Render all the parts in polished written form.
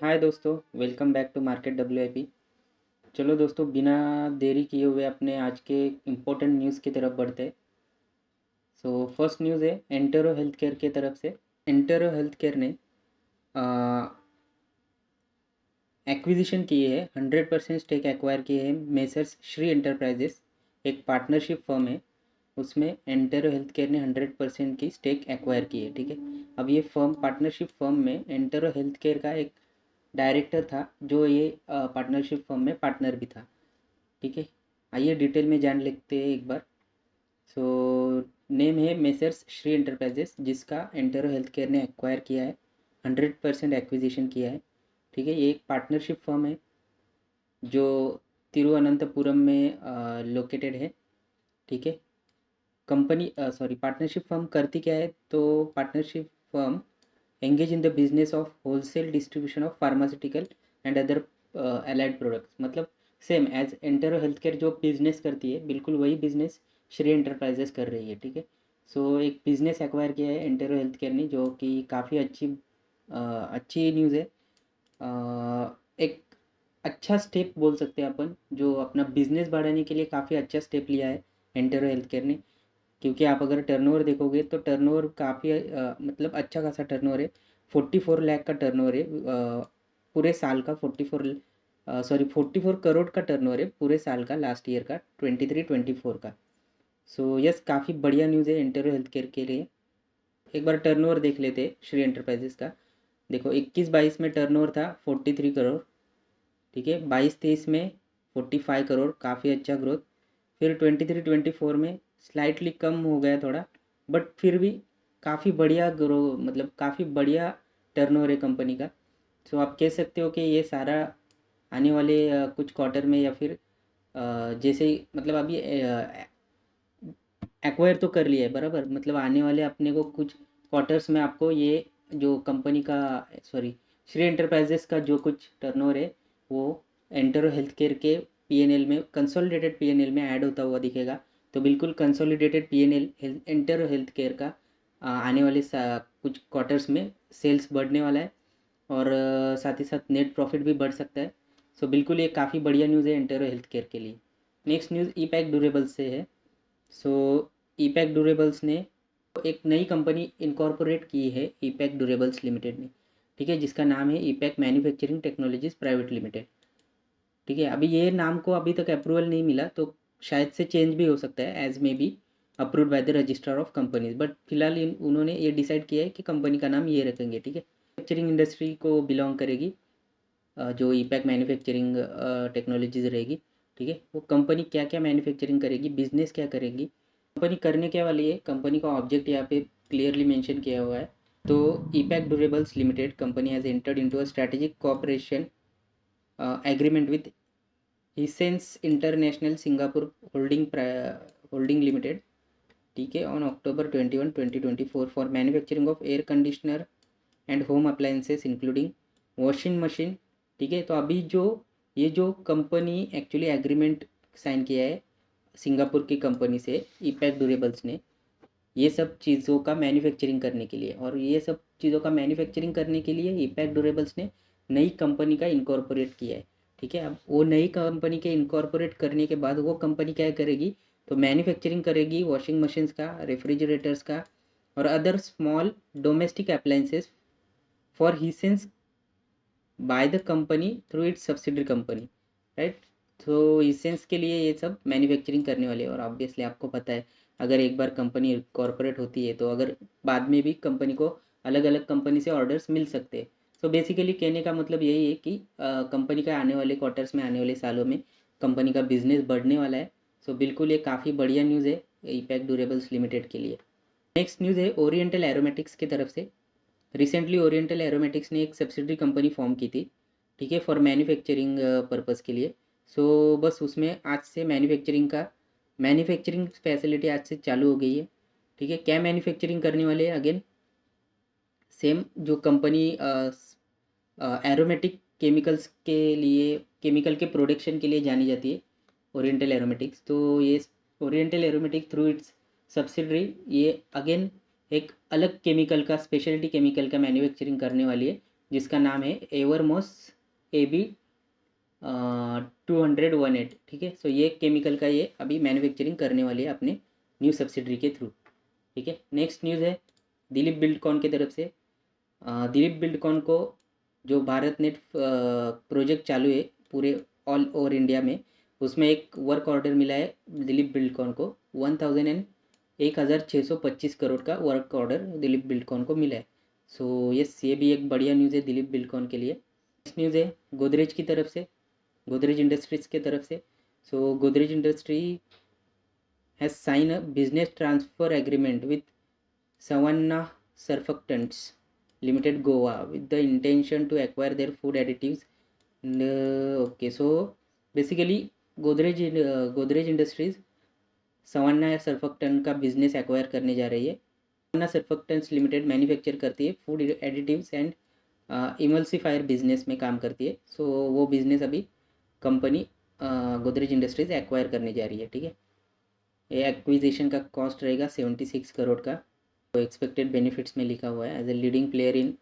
हाय दोस्तों, welcome back to market WIP। चलो दोस्तों, बिना देरी किए हुए अपने आज के इम्पोर्टेंट न्यूज़ की तरफ बढ़ते हैं। सो फर्स्ट न्यूज़ है एंटेरो हेल्थ केयर की तरफ से। एंटेरो हेल्थ केयर ने एक्विजिशन की है, 100% स्टेक एक्वायर किए है मेसर्स श्री एंटरप्राइजेस, एक पार्टनरशिप फर्म है। उसमें एंटेरो हेल्थ केयर ने 100% की स्टेक एक्वायर की है। ठीक है, अब ये फर्म पार्टनरशिप फर्म में एंटेरो हेल्थ केयर का एक डायरेक्टर था, जो ये पार्टनरशिप फर्म में पार्टनर भी था। ठीक है, आइए डिटेल में जान लेते हैं एक बार। सो नेम है मेसर्स श्री एंटरप्राइजेस, जिसका एंटेरो हेल्थ केयर ने एक्वायर किया है, 100% एक्विजिशन किया है। ठीक है, ये एक पार्टनरशिप फर्म है जो तिरुवनंतपुरम में लोकेटेड है। ठीक है, कंपनी पार्टनरशिप फर्म करती क्या है, तो partnership firm engage in the business of wholesale distribution of pharmaceutical and other allied products। मतलब same as Entero health care जो बिजनेस करती है, बिल्कुल वही बिजनेस श्री एंटरप्राइजेस कर रही है। ठीक है, सो एक बिजनेस एक्वायर किया है एंटेरो हेल्थ केयर ने, जो कि काफ़ी अच्छी न्यूज़ है। एक अच्छा स्टेप बोल सकते हैं अपन, जो अपना बिजनेस बढ़ाने के लिए काफ़ी अच्छा स्टेप लिया है एंटेरो हेल्थ केयर ने। क्योंकि आप अगर टर्नओवर देखोगे तो टर्नओवर काफ़ी मतलब अच्छा खासा टर्नओवर है। 44 लाख का टर्नओवर है पूरे साल का। 44 करोड़ का टर्नओवर है पूरे साल का, लास्ट ईयर का 23-24 का। सो यस, काफ़ी बढ़िया न्यूज़ है एंटेरो हेल्थ केयर के लिए। एक बार टर्नओवर देख लेते हैं श्री एंटरप्राइजेस का। देखो, 21-22 में टर्नओवर था 43 करोड़। ठीक है, 22-23 में 45 करोड़, काफ़ी अच्छा ग्रोथ। फिर 23-24 में स्लाइटली कम हो गया थोड़ा, बट फिर भी काफ़ी बढ़िया ग्रो, मतलब काफ़ी बढ़िया टर्नओवर है कंपनी का। सो आप कह सकते हो कि ये सारा आने वाले कुछ क्वार्टर में, या फिर जैसे ही मतलब अभी एक्वायर तो कर लिया है बराबर, मतलब आने वाले अपने को कुछ क्वार्टर्स में आपको ये जो कंपनी का, सॉरी, श्री एंटरप्राइजेस का जो कुछ टर्नओवर है, वो एंटेरो हेल्थ केयर के PNL में, कंसोलिडेटेड PNL में ऐड होता हुआ दिखेगा। तो बिल्कुल consolidated PNL Entero health care का आने वाले कुछ क्वार्टर्स में सेल्स बढ़ने वाला है, और साथ ही साथ नेट प्रॉफिट भी बढ़ सकता है। सो बिल्कुल ये काफ़ी बढ़िया न्यूज़ है एंटेरो हेल्थ केयर के लिए। नेक्स्ट न्यूज़ ईपैक ड्यूरेबल्स से है। सो ईपैक ड्यूरेबल्स ने एक नई कंपनी इनकॉर्पोरेट की है, ईपैक ड्यूरेबल्स लिमिटेड ने। ठीक है, जिसका नाम है EPACK manufacturing technologies private limited. ठीक है, अभी ये नाम को अभी तक अप्रूवल नहीं मिला, तो शायद से चेंज भी हो सकता है, as may be approved by the registrar of companies. But फिलहाल उन्होंने ये डिसाइड किया है कि कंपनी का नाम ये रखेंगे। ठीक है, मैन्युफैक्चरिंग इंडस्ट्री को बिलोंग करेगी जो ईपैक मैन्युफैक्चरिंग टेक्नोलॉजीज रहेगी। ठीक है, वो कंपनी क्या क्या मैन्युफैक्चरिंग करेगी, बिजनेस क्या करेगी, कंपनी करने क्या वाली है, कंपनी का ऑब्जेक्ट यहाँ पे क्लियरली मेंशन किया हुआ है। तो Epack durables limited company has entered into a strategic cooperation agreement with Hisense International Singapore holding limited. ठीक है, on October 21, 2024 for manufacturing of air conditioner and home appliances including washing machine. ठीक है, तो अभी जो ये जो कंपनी एक्चुअली एग्रीमेंट साइन किया है सिंगापुर की कंपनी से, ईपैक ड्यूरेबल्स ने, ये सब चीज़ों का मैन्युफैक्चरिंग करने के लिए, और ये सब चीज़ों का मैन्युफैक्चरिंग करने के लिए ईपैक ड्यूरेबल्स ने नई कंपनी का इनकॉर्पोरेट किया है। ठीक है, अब वो नई कंपनी के इनकॉर्पोरेट करने के बाद वो कंपनी क्या करेगी, तो मैन्युफैक्चरिंग करेगी वॉशिंग मशीन्स का, रेफ्रिजरेटर्स का, और other small domestic appliances for Hisense by the company through its subsidiary company, right. तो हिसेंस के लिए ये सब मैन्युफैक्चरिंग करने वाले हैं। और ऑब्वियसली आपको पता है, अगर एक बार कंपनी कॉरपोरेट होती है, तो अगर बाद में भी कंपनी को अलग अलग कंपनी से ऑर्डर्स मिल सकते हैं। सो बेसिकली कहने का मतलब यही है कि कंपनी का आने वाले क्वार्टर्स में, आने वाले सालों में कंपनी का बिजनेस बढ़ने वाला है। सो बिल्कुल ये काफ़ी बढ़िया न्यूज़ है ईपैक ड्यूरेबल्स लिमिटेड के लिए। नेक्स्ट न्यूज़ है ओरिएंटल एरोमेटिक्स की तरफ से। रिसेंटली ओरिएंटल एरोमेटिक्स ने एक सब्सिडरी कंपनी फॉर्म की थी। ठीक है, फॉर मैन्युफैक्चरिंग पर्पस के लिए। सो बस उसमें आज से मैन्युफैक्चरिंग फैसिलिटी आज से चालू हो गई है। ठीक है, क्या मैन्युफैक्चरिंग करने वाले हैं, अगेन सेम जो कंपनी एरोमेटिक केमिकल्स के लिए, केमिकल के प्रोडक्शन के लिए जानी जाती है, ओरिएंटल एरोमेटिक्स। तो ये oriental aromatic through its subsidiary, ये अगेन एक अलग केमिकल का, स्पेशलिटी केमिकल का मैन्युफैक्चरिंग करने वाली है, जिसका नाम है एवरमोस AB 20018, ठीक है। सो ये केमिकल का ये अभी मैन्युफैक्चरिंग करने वाली है अपने न्यू सब्सिडरी के थ्रू, ठीक है। नेक्स्ट न्यूज़ है दिलीप बिल्डकॉन की तरफ से। दिलीप बिल्डकॉन को जो भारत नेट प्रोजेक्ट चालू है पूरे ऑल ओवर इंडिया में, उसमें एक वर्क ऑर्डर मिला है दिलीप बिल्डकॉन को 1625 करोड़ का वर्क ऑर्डर दिलीप बिल्डकॉन को मिला है। सो यस, ये भी एक बढ़िया न्यूज़ है दिलीप बिल्डकॉन के लिए। नेक्स्ट न्यूज़ है गोदरेज की तरफ से, गोदरेज इंडस्ट्रीज़ के तरफ से। So Godrej industry has sign a business transfer agreement with Savanna Surfactants Limited Goa with the intention to acquire their food additives. Okay, so basically Godrej Industries Savanna Surfactant का business acquire करने जा रही है। Savanna Surfactants limited manufacture करती है food additives and emulsifier business में काम करती है। सो वो बिजनेस अभी कंपनी गोदरेज इंडस्ट्रीज एक्वायर करने जा रही है, ठीक है। ये एक्विजिशन का कॉस्ट रहेगा 76 करोड़ का। तो एक्सपेक्टेड बेनिफिट्स में लिखा हुआ है as a leading player in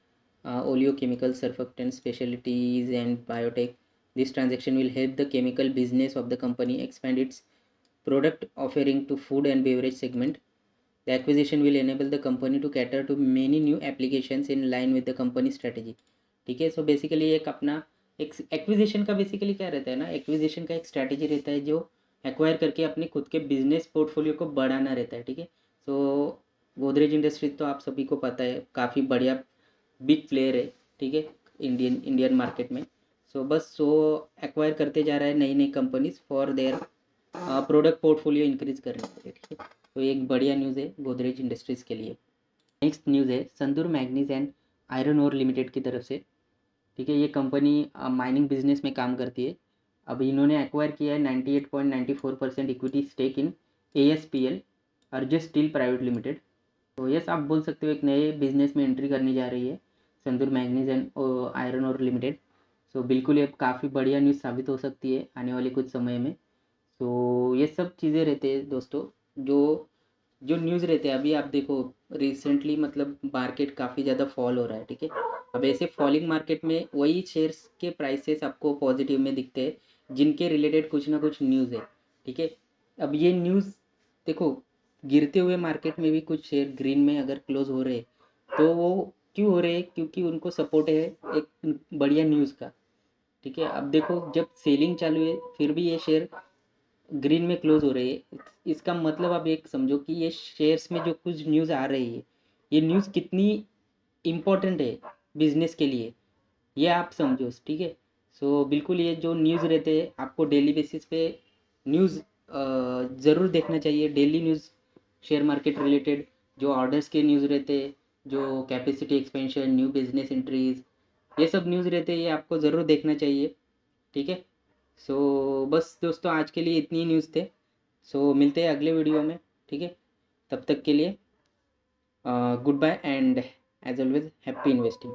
oleochemical surfactant specialties and biotech, this transaction will help the chemical business of the company expand its product offering to food and beverage segment. The acquisition will enable the company to cater to many new applications in line with the company strategy, ठीक है। So basically एक अपना एक acquisition का basically क्या रहता है ना, एक्विजिशन का एक स्ट्रैटेजी रहता है जो एक्वायर करके अपने खुद के बिजनेस पोर्टफोलियो को बढ़ाना रहता है, ठीक है। सो गोदरेज इंडस्ट्रीज तो आप सभी को पता है काफ़ी बढ़िया बिग प्लेयर है, ठीक है, इंडियन मार्केट में। सो बस वो एक्वायर करते जा रहा है नई नई companies for their product portfolio increase करने के लिए, ठीक है। तो एक बढ़िया न्यूज़ है गोदरेज इंडस्ट्रीज़ के लिए। नेक्स्ट न्यूज़ है Sandur manganese and iron ore limited की तरफ से, ठीक है। ये कंपनी माइनिंग बिजनेस में काम करती है। अभी इन्होंने एक्वायर किया है 98.94% equity stake in ASPL Arjas steel private limited. तो यस, आप बोल सकते हो एक नए बिजनेस में एंट्री करने जा रही है Sandur manganese and iron ore limited. So बिल्कुल ये काफ़ी बढ़िया न्यूज़ साबित हो सकती है आने वाले कुछ समय में। तो ये सब चीज़ें रहते हैं दोस्तों, जो जो न्यूज़ रहते हैं। अभी आप देखो रिसेंटली मतलब मार्केट काफ़ी ज़्यादा फॉल हो रहा है, ठीक है। अब ऐसे फॉलिंग मार्केट में वही शेयर्स के प्राइसेस आपको पॉजिटिव में दिखते हैं जिनके रिलेटेड कुछ ना कुछ न्यूज़ है, ठीक है। अब ये न्यूज़ देखो, गिरते हुए मार्केट में भी कुछ शेयर ग्रीन में अगर क्लोज हो रहे तो वो क्यों हो रहे हैं, क्योंकि उनको सपोर्ट है एक बढ़िया न्यूज़ का, ठीक है। अब देखो जब सेलिंग चालू है फिर भी ये शेयर ग्रीन में क्लोज हो रही है, इसका मतलब आप एक समझो कि ये शेयर्स में जो कुछ न्यूज़ आ रही है ये न्यूज़ कितनी इम्पोर्टेंट है बिजनेस के लिए, ये आप समझो, ठीक है। सो बिल्कुल ये जो न्यूज़ रहते हैं आपको डेली बेसिस पे न्यूज़ ज़रूर देखना चाहिए। Daily news share market related जो ऑर्डर्स के न्यूज़ रहते हैं, जो capacity expansion, new business entries, ये सब न्यूज़ रहते हैं, ये आपको ज़रूर देखना चाहिए, ठीक है। सो बस दोस्तों आज के लिए इतनी न्यूज़ थे। सो मिलते हैं अगले वीडियो में, ठीक है। तब तक के लिए goodbye and as always happy investing.